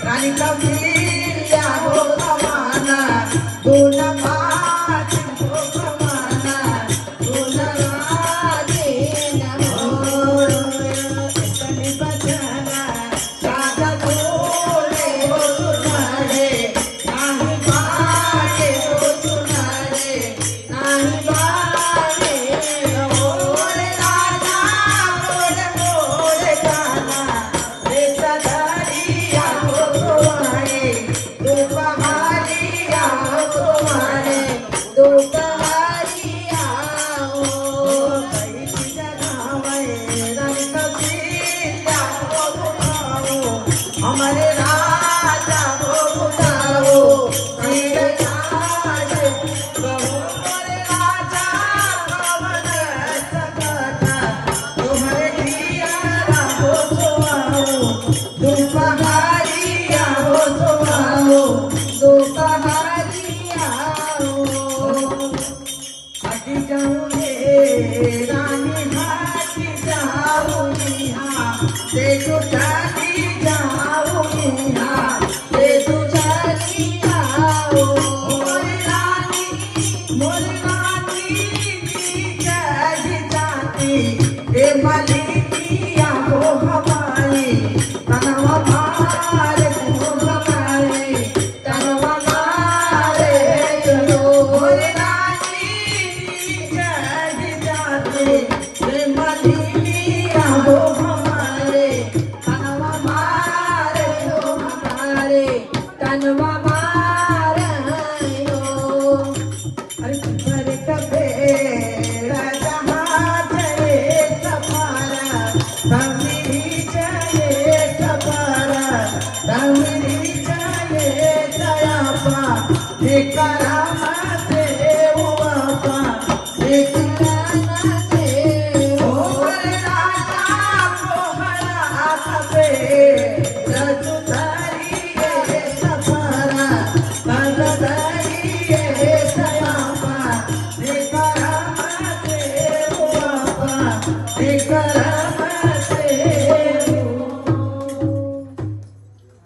राणी कौशल्या हो रवाना दोन पाची हो रवाना दोन राजे नमो इतनी बचना साधा थोड़े हो सुनारे नाही बागे हो सुनारे नाही बागे मोरे राजा मोरे काना रे सदारिया हो तुम्हारे दो पहाड़िया हो तुम्हारे दो पहाड़िया हो कई जगह में रंग कबीला हो बुलाओ हमारे राजा हो बुलाओ सिर ताज कहो मोरे राजा कवन सकता तुम्हारे दिया हो सुहाओ दो पहाड़िया हो सुहाओ दो पहाड़िया हो हटी जाऊंगे रानी हटी जाऊंगी हाँ देखो जाती जाऊंगी हाँ देखो जाती आओ मोरी रानी की जागी जाती ए मलिकिया हो हमारी तनवा मारे हो हमारे तनवा मारे चलो मोरी रानी की जागी जाती ए मलिकिया हो हमारे तनवा मारे हो हमारे तनवा मारे हो अरे तुम्हारे कबे राजा चले सफारा तमिरी चले सफारा तमिरी चले दयापा एक राम से हुआ पा एक